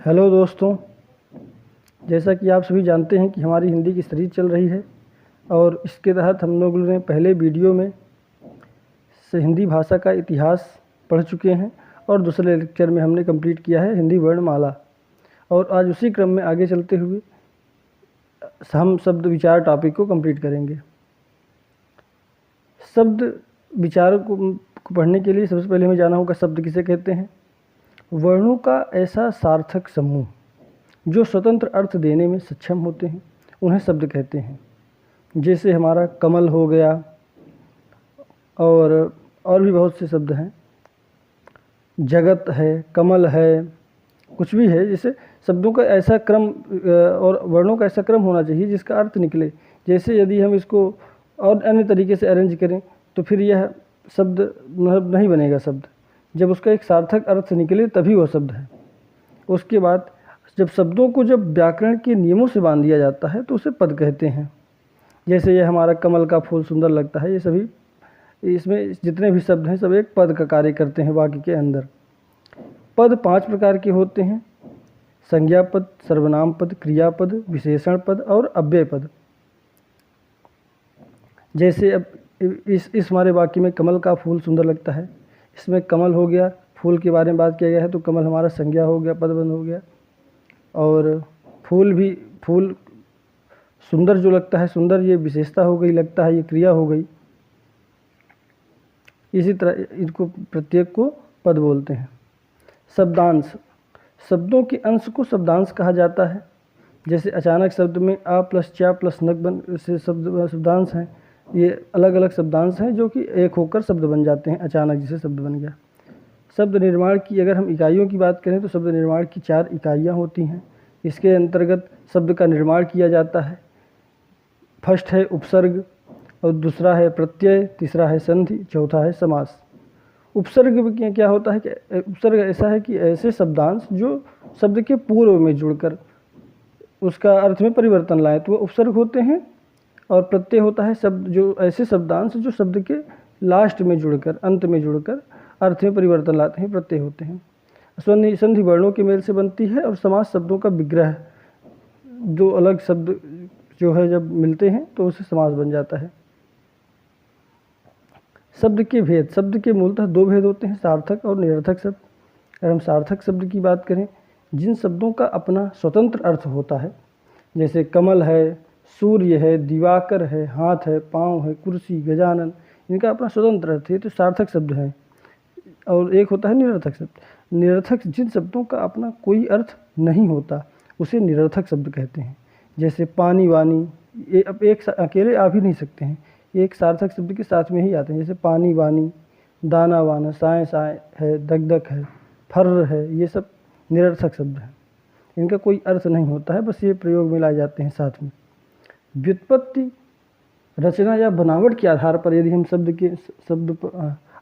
Hello दोस्तों, जैसा कि आप सभी जानते हैं कि हमारी हिंदी की सीरीज चल रही है और इसके तहत हम लोगों ने पहले वीडियो में से हिंदी भाषा का इतिहास पढ़ चुके हैं और दूसरे लेक्चर में हमने कंप्लीट किया है हिंदी वर्णमाला। और आज उसी क्रम में आगे चलते हुए हम शब्द विचार टॉपिक को कंप्लीट करेंगे। शब्द विचार को पढ़ने के लिए सबसे पहले हमें जाना होगा शब्द किसे कहते हैं। वर्णों का ऐसा सार्थक समूह जो स्वतंत्र अर्थ देने में सक्षम होते हैं उन्हें शब्द कहते हैं। जैसे हमारा कमल हो गया और भी बहुत से शब्द हैं, जगत है, कमल है, कुछ भी है। जैसे शब्दों का ऐसा क्रम और वर्णों का ऐसा क्रम होना चाहिए जिसका अर्थ निकले। जैसे यदि हम इसको और अन्य तरीके से अरेंज करें तो फिर यह शब्द नहीं बनेगा शब्द। जब उसका एक सार्थक अर्थ निकले तभी वह शब्द है। उसके बाद जब शब्दों को जब व्याकरण के नियमों से बांध दिया जाता है तो उसे पद कहते हैं। जैसे ये हमारा कमल का फूल सुंदर लगता है, ये सभी इसमें जितने भी शब्द हैं सब एक पद का कार्य करते हैं वाक्य के अंदर। पद 5 प्रकार के होते हैं: संज्ञा पद, सर्वनाम पद, क्रियापद, विशेषण पद और अव्यय पद। जैसे अब इस हमारे वाक्य में कमल का फूल सुंदर लगता है, इसमें कमल हो गया, फूल के बारे में बात किया गया है तो कमल हमारा संज्ञा हो गया, पदबंध हो गया। और फूल सुंदर जो लगता है, सुंदर ये विशेषता हो गई, लगता है ये क्रिया हो गई। इसी तरह इनको प्रत्येक को पद बोलते हैं। शब्दांश, शब्दों के अंश को शब्दांश कहा जाता है। जैसे अचानक शब्द में आ प्लस चा प्लस नक बन से शब्दांश हैं। ये अलग अलग शब्दांश हैं जो कि एक होकर शब्द बन जाते हैं। अचानक जिसे शब्द बन गया। शब्द निर्माण की अगर हम इकाइयों की बात करें तो शब्द निर्माण की 4 इकाइयाँ होती हैं। इसके अंतर्गत शब्द का निर्माण किया जाता है। फर्स्ट है उपसर्ग और दूसरा है प्रत्यय, तीसरा है संधि, चौथा है समास। उपसर्ग में क्या होता है कि उपसर्ग ऐसा है कि ऐसे शब्दांश जो शब्द के पूर्व में जुड़कर उसका अर्थ में परिवर्तन लाए तो वो उपसर्ग होते हैं। और प्रत्यय होता है शब्द जो ऐसे शब्दांश जो शब्द के लास्ट में जुड़कर, अंत में जुड़कर अर्थ में परिवर्तन लाते हैं, प्रत्यय होते हैं। संधि वर्णों के मेल से बनती है और समास शब्दों का विग्रह, दो अलग शब्द जो है जब मिलते हैं तो उससे समास बन जाता है। शब्द के भेद, शब्द के मूलतः 2 भेद होते हैं, सार्थक और निरर्थक शब्द। अगर हम सार्थक शब्द की बात करें, जिन शब्दों का अपना स्वतंत्र अर्थ होता है, जैसे कमल है, सूर्य है, दिवाकर है, हाथ है, पाँव है, कुर्सी, गजानन, इनका अपना स्वतंत्र अर्थ है तो सार्थक शब्द हैं। और एक होता है निरर्थक शब्द। निरर्थक जिन शब्दों का अपना कोई अर्थ नहीं होता उसे निरर्थक शब्द कहते हैं। जैसे पानी वानी, ये अब एक अकेले आ भी नहीं सकते हैं, एक सार्थक शब्द के साथ में ही आते हैं। जैसे पानी वानी, दाना वाना, साए साए है, दक दक है, फर्र है, ये सब निरर्थक शब्द हैं। इनका कोई अर्थ नहीं होता है, बस ये प्रयोग में लाए जाते हैं साथ में। व्युत्पत्ति, रचना या बनावट के आधार पर यदि हम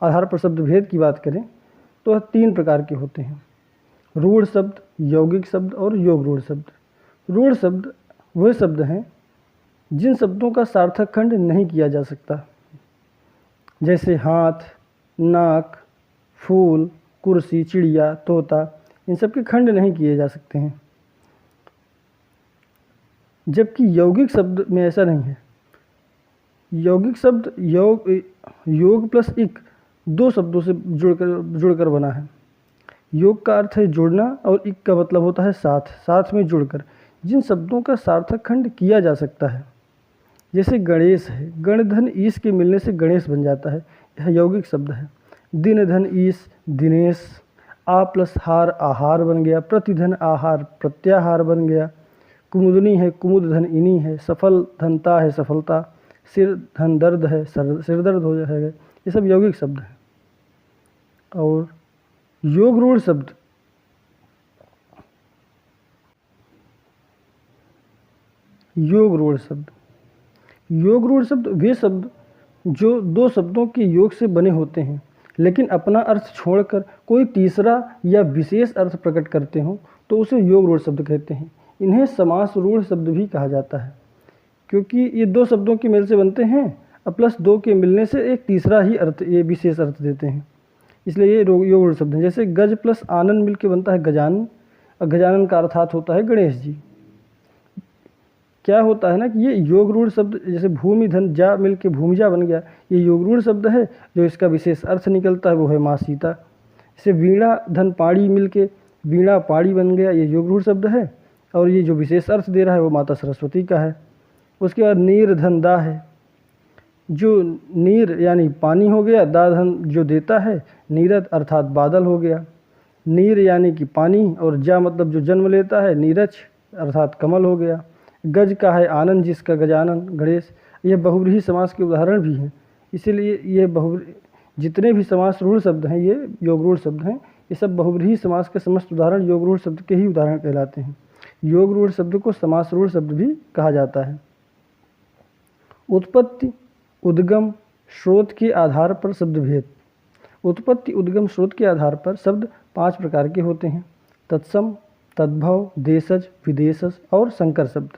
आधार पर शब्द भेद की बात करें तो वह 3 प्रकार के होते हैं: रूढ़ शब्द, यौगिक शब्द और योग रूढ़ शब्द। रूढ़ शब्द वह शब्द हैं जिन शब्दों का सार्थक खंड नहीं किया जा सकता। जैसे हाथ, नाक, फूल, कुर्सी, चिड़िया, तोता, इन सब के खंड नहीं किए जा सकते हैं। जबकि यौगिक शब्द में ऐसा नहीं है। यौगिक शब्द योग प्लस इक 2 शब्दों से जुड़कर बना है। योग का अर्थ है जुड़ना और इक का मतलब होता है साथ में जुड़कर। जिन शब्दों का सार्थक खंड किया जा सकता है, जैसे गणेश है, गण धन ईश के मिलने से गणेश बन जाता है, यह यौगिक शब्द है। दिन धन ईश, दिनेश, आ प्लस हार आहार बन गया, प्रतिधन आहार प्रत्याहार बन गया। कुमुदनी है, कुमुद धन इनी है, सफल धनता है, सफलता, सिर धन दर्द है, सिर दर्द हो जाएगा। ये सब यौगिक शब्द हैं। और योग रूढ़ शब्द, योग रूढ़ शब्द वे शब्द जो 2 शब्दों के योग से बने होते हैं लेकिन अपना अर्थ छोड़कर कोई तीसरा या विशेष अर्थ प्रकट करते हों तो उसे योग रूढ़ शब्द कहते हैं। इन्हें समास रूढ़ शब्द भी कहा जाता है क्योंकि ये 2 शब्दों के मेल से बनते हैं और प्लस 2 के मिलने से एक तीसरा ही अर्थ, ये विशेष अर्थ देते हैं, इसलिए ये योग रूढ़ शब्द हैं। जैसे गज प्लस आनंद मिल के बनता है गजानन, और गजानन का अर्थात होता है गणेश जी। क्या होता है ना कि ये योग रूढ़ शब्द, जैसे भूमि धन जा मिल के भूमिजा बन गया, ये योग रूढ़ शब्द है। जो इसका विशेष अर्थ निकलता है वो है माँ सीता। जैसे वीणा धन पाड़ी मिल के वीणा पाड़ी बन गया, ये योग रूढ़ शब्द है। और ये जो विशेष अर्थ दे रहा है वो माता सरस्वती का है। उसके बाद नीर धन दा है, जो नीर यानी पानी हो गया, दा धन जो देता है, नीरद अर्थात बादल हो गया। नीर यानी कि पानी और जा मतलब जो जन्म लेता है, नीरज अर्थात कमल हो गया। गज का है आनंद, जिसका गजानन गणेश। यह बहुव्रीहि समास के उदाहरण भी हैं, इसीलिए ये जितने भी समास रूढ़ शब्द हैं ये योग रूढ़ शब्द हैं। ये सब बहुव्रीहि समास के समस्त उदाहरण योग रूढ़ शब्द के ही उदाहरण कहलाते हैं। योग रूढ़ शब्द को समास रूढ़ शब्द भी कहा जाता है। उत्पत्ति उद्गम स्रोत के आधार पर शब्द भेद। उत्पत्ति उद्गम स्रोत के आधार पर शब्द 5 प्रकार के होते हैं: तत्सम, तद्भव, देशज, विदेशज और संकर शब्द।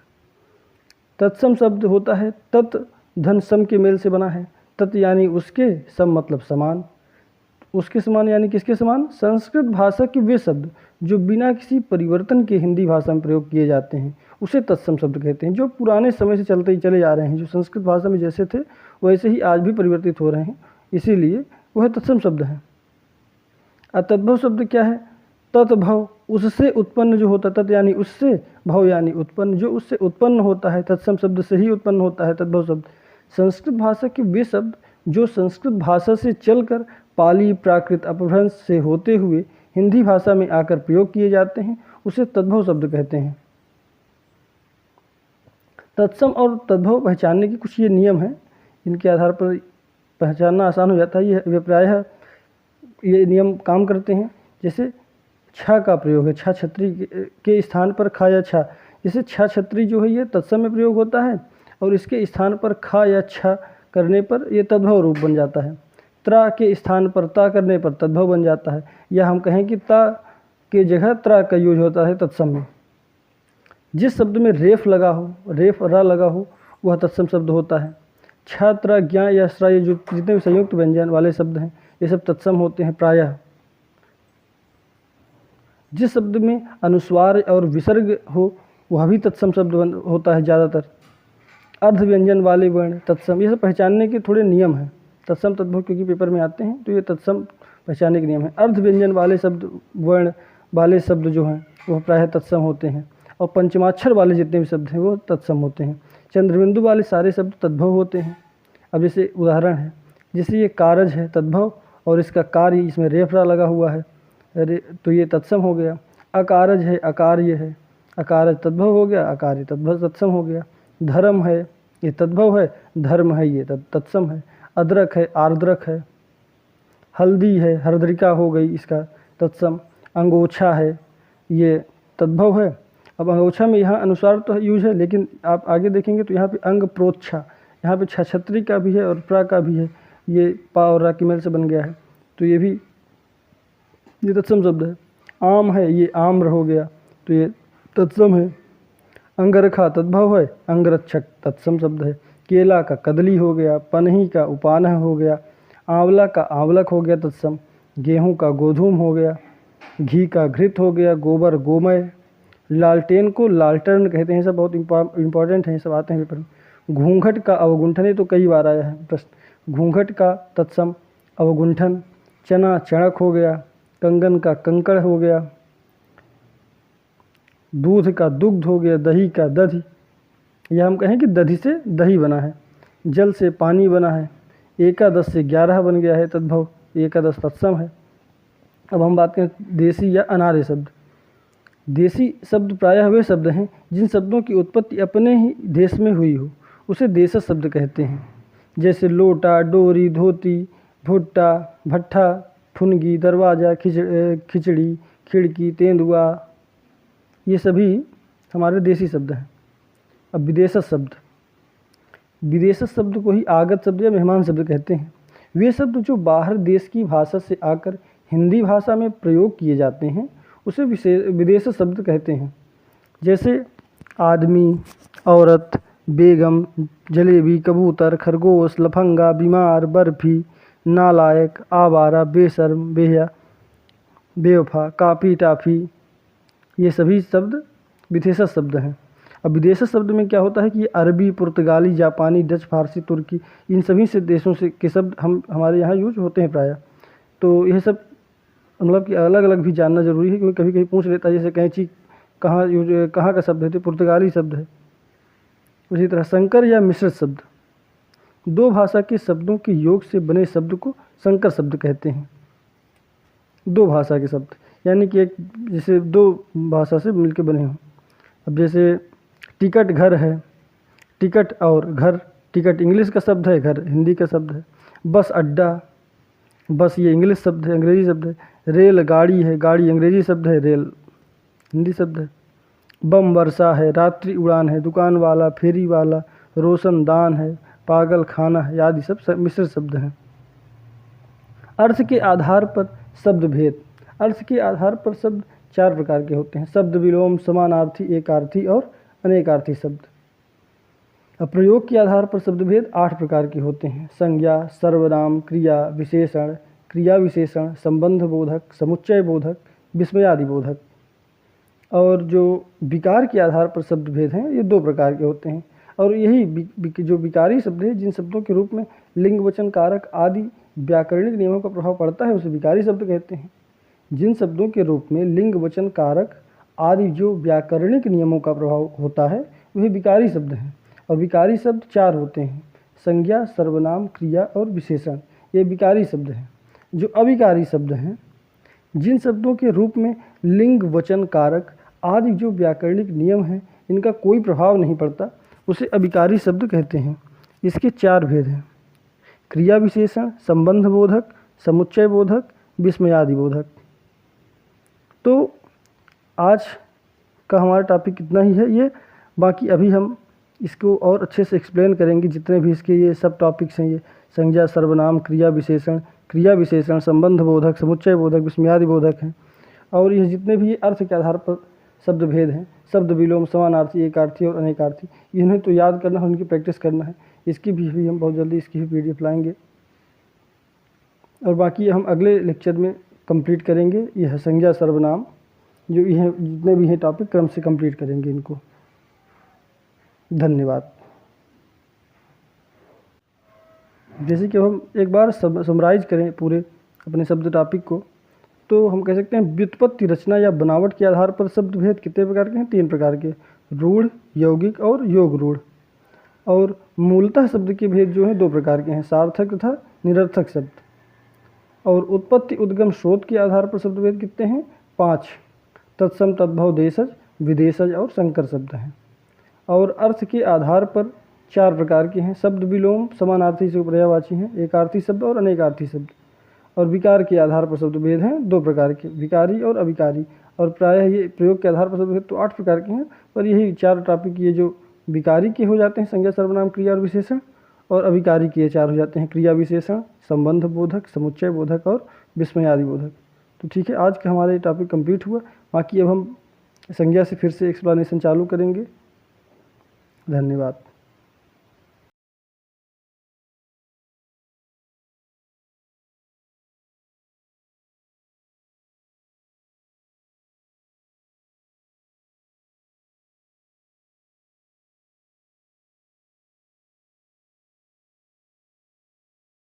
तत्सम शब्द होता है तत् धन सम के मेल से बना है। तत् यानी उसके, सम मतलब समान। उसके समान यानी किसके समान? संस्कृत भाषा के वे शब्द जो बिना किसी परिवर्तन के हिंदी भाषा में प्रयोग किए जाते हैं उसे तत्सम शब्द कहते हैं। जो पुराने समय से चलते ही चले जा रहे हैं, जो संस्कृत भाषा में जैसे थे वैसे ही आज भी परिवर्तित हो रहे हैं, इसीलिए वह तत्सम शब्द है। तद्भव शब्द क्या है? तत्भव, उससे उत्पन्न जो होता, तत् यानी उससे, भव यानी उत्पन्न, जो उससे उत्पन्न होता है, तत्सम शब्द से ही उत्पन्न होता है तद्भव शब्द। संस्कृत भाषा के वे शब्द जो संस्कृत भाषा से चलकर पाली प्राकृत अपभ्रंश से होते हुए हिंदी भाषा में आकर प्रयोग किए जाते हैं उसे तद्भव शब्द कहते हैं। तत्सम और तद्भव पहचानने के कुछ ये नियम हैं, इनके आधार पर पहचानना आसान हो जाता है। ये प्रायः ये नियम काम करते हैं। जैसे छा का प्रयोग है, छा छत्री के स्थान पर खा या छा। जैसे छा छत्री जो है ये तत्सम में प्रयोग होता है और इसके स्थान पर खा या छा करने पर ये तद्भव रूप बन जाता है। त्रा के स्थान पर ता करने पर तद्भव बन जाता है, या हम कहें कि ता के जगह त्रा का यूज होता है तत्सम में। जिस शब्द में रेफ लगा हो, रेफ रा लगा हो, वह तत्सम शब्द होता है। छ त्रा ज्ञा या श्रा, ये जो जितने भी संयुक्त व्यंजन वाले शब्द हैं ये सब तत्सम होते हैं प्रायः। जिस शब्द में अनुस्वार और विसर्ग हो वह भी तत्सम शब्द होता है ज़्यादातर। अर्ध व्यंजन वाले वर्ण तत्सम, ये सब पहचानने के थोड़े नियम हैं। तत्सम तद्भव क्योंकि पेपर में आते हैं तो ये तत्सम पहचानने के नियम हैं। अर्ध व्यंजन वाले शब्द, वर्ण वाले शब्द जो हैं वह प्रायः तत्सम होते हैं, और पंचमाक्षर वाले जितने भी शब्द हैं वो तत्सम होते हैं। चंद्रबिंदु वाले सारे शब्द तद्भव होते हैं। अब जैसे उदाहरण है, जैसे ये कारज है तद्भव और इसका कार्य, इसमें रेफरा लगा हुआ है, तो ये तत्सम हो गया। अकारज है, अकार्य है, अकारज तद्भव हो गया, अकार्य तद्भव तत्सम हो गया। धर्म है, ये तद्भव है, धर्म है ये तत्सम है। अदरक है, आर्द्रक है। हल्दी है, हरद्रिका हो गई, इसका तत्सम। अंगोछा है, ये तद्भव है। अब अंगोछा में यहाँ अनुसार तो यूज है, लेकिन आप आगे देखेंगे तो यहाँ पे अंग प्रोच्छा, यहाँ पे छत्री का भी है और प्रा का भी है, ये पा और रा के मेल से बन गया है, तो ये तत्सम शब्द है। आम है, ये आम्र हो गया, तो ये तत्सम है। अंगरखा तद्भव है, अंगरक्षक तत्सम शब्द है। केला का कदली हो गया, पनही का उपानह हो गया, आंवला का आंवलक हो गया तत्सम। गेहूं का गोधूम हो गया, घी का घृत हो गया, गोबर गोमय। लालटेन को लालटर्न कहते हैं, सब बहुत इंपॉर्टेंट हैं, सब आते हैं पेपर में। घूंघट का अवगुंठन, ये तो कई बार आया है प्रश्न। घूंघट का तत्सम अवगुंठन। चना चणक हो गया, कंगन का कंकड़ हो गया, दूध का दुग्ध हो गया, दही का दधि, या हम कहें कि दधि से दही बना है। जल से पानी बना है। एकादश से 11 बन गया है तद्भव, एकादश तत्सम है। अब हम बात करें देसी या अनार्य शब्द। देसी शब्द प्रायः वे शब्द हैं जिन शब्दों की उत्पत्ति अपने ही देश में हुई हो, उसे देशज शब्द कहते हैं। जैसे लोटा, डोरी, धोती, भुट्टा, भट्ठा, फुनगी, दरवाज़ा, खिचड़ी, खिड़की, तेंदुआ, ये सभी हमारे देसी शब्द हैं। अब विदेशज शब्द, विदेशज शब्द को ही आगत शब्द या मेहमान शब्द कहते हैं। वे शब्द जो बाहर देश की भाषा से आकर हिंदी भाषा में प्रयोग किए जाते हैं उसे विदेशज शब्द कहते हैं। जैसे आदमी, औरत, बेगम, जलेबी, कबूतर, खरगोश, लफंगा, बीमार, बर्फी, नालायक, आवारा, बेशर्म, बेहया, बेवफा, कापी, टाफी, ये सभी शब्द विशेषण शब्द हैं। अब विदेशज शब्द में क्या होता है कि ये अरबी, पुर्तगाली, जापानी, डच, फारसी, तुर्की, इन सभी से देशों से के शब्द हमारे यहाँ यूज होते हैं प्रायः। तो यह सब मतलब कि अलग अलग भी जानना जरूरी है, क्योंकि कभी कभी पूछ लेता है, जैसे कैंची कहाँ का शब्द है, तो पुर्तगाली शब्द है। उसी तरह संकर या मिश्रित शब्द, दो भाषा के शब्दों के योग से बने शब्द को संकर शब्द कहते हैं। दो भाषा के शब्द यानी कि एक जैसे दो भाषा से मिलकर बने हों। अब जैसे टिकट घर है, टिकट और घर, टिकट इंग्लिश का शब्द है, घर हिंदी का शब्द है। बस अड्डा, बस ये इंग्लिश शब्द है, अंग्रेजी शब्द है। रेल गाड़ी है, गाड़ी अंग्रेजी शब्द है, रेल हिंदी शब्द है। बम वर्षा है, रात्रि उड़ान है, दुकान वाला, फेरी वाला, रोशनदान है, पागल खाना है, आदि सब मिश्रित शब्द हैं। अर्थ के आधार पर शब्द भेद, अर्थ के आधार पर शब्द चार प्रकार के होते हैं। शब्द विलोम, समानार्थी, एकार्थी और अनेकार्थी शब्द। अब प्रयोग के आधार पर शब्द भेद 8 प्रकार के होते हैं। संज्ञा, सर्वनाम, क्रिया विशेषण, क्रिया विशेषण, संबंध बोधक, समुच्चय बोधक, विस्मयादि बोधक। और जो विकार के आधार पर शब्द भेद हैं ये 2 प्रकार के होते हैं। और यही जो विकारी शब्द है, जिन शब्दों के रूप में लिंग, वचन, कारक आदि व्याकरणिक नियमों का प्रभाव पड़ता है, उसे विकारी शब्द कहते हैं। जिन शब्दों के रूप में लिंग, वचन, कारक आदि जो व्याकरणिक नियमों का प्रभाव होता है वही विकारी शब्द हैं। और विकारी शब्द 4 होते हैं, संज्ञा, सर्वनाम, क्रिया और विशेषण, ये विकारी शब्द हैं। जो अविकारी शब्द हैं, जिन शब्दों के रूप में लिंग, वचन, कारक आदि जो व्याकरणिक नियम हैं इनका कोई प्रभाव नहीं पड़ता, उसे अविकारी शब्द कहते हैं। इसके 4 भेद हैं, क्रिया विशेषण, संबंध बोधक, समुच्चय बोधक, विस्मयादि बोधक। तो आज का हमारा टॉपिक इतना ही है। ये बाकी अभी हम इसको और अच्छे से एक्सप्लेन करेंगे, जितने भी इसके ये सब टॉपिक्स हैं, ये संज्ञा, सर्वनाम, क्रिया विशेषण, संबंध बोधक, समुच्चय बोधक, विस्मयादि बोधक हैं। और ये जितने भी अर्थ के आधार पर शब्द भेद हैं, शब्द विलोम, समानार्थी, एकार्थी और अनेकार्थी, इन्हें तो याद करना है, उनकी प्रैक्टिस करना है। इसकी भी हम बहुत जल्दी इसकी भी PDF लाएंगे और बाकी हम अगले लेक्चर में कंप्लीट करेंगे। यह संज्ञा, सर्वनाम, जो ये जितने भी हैं टॉपिक क्रम से कंप्लीट करेंगे इनको। धन्यवाद। जैसे कि हम एक बार समराइज करें पूरे अपने शब्द टॉपिक को, तो हम कह सकते हैं व्युत्पत्ति, रचना या बनावट के आधार पर शब्द भेद कितने प्रकार के हैं? 3 प्रकार के, रूढ़, यौगिक और योग रूढ़। और मूलतः शब्द के भेद जो हैं 2 प्रकार के हैं, सार्थक तथा निरर्थक शब्द। और उत्पत्ति, उद्गम, स्रोत के आधार पर शब्द भेद कितने हैं? 5, तत्सम, तद्भव, देशज, विदेशज और संकर शब्द हैं। और अर्थ के आधार पर 4 प्रकार के हैं, शब्द विलोम, समानार्थी से पर्यायवाची हैं, एकार्थी शब्द और अनेकार्थी शब्द। और विकार के आधार पर शब्द भेद हैं 2 प्रकार के, विकारी और अविकारी। और प्रायः ये प्रयोग के आधार पर शब्द भेद तो 8 प्रकार के हैं, पर यही 4 टॉपिक ये जो विकारी के हो जाते हैं, संज्ञा, सर्वनाम, क्रिया और विशेषण, और अविकारी के 4 हो जाते हैं, क्रिया विशेषण, संबंध बोधक, समुच्चय बोधक और विस्मयादि बोधक। तो ठीक है, आज का हमारा ये टॉपिक कंप्लीट हुआ। बाकी अब हम संज्ञा से फिर से एक्सप्लेनेशन चालू करेंगे। धन्यवाद।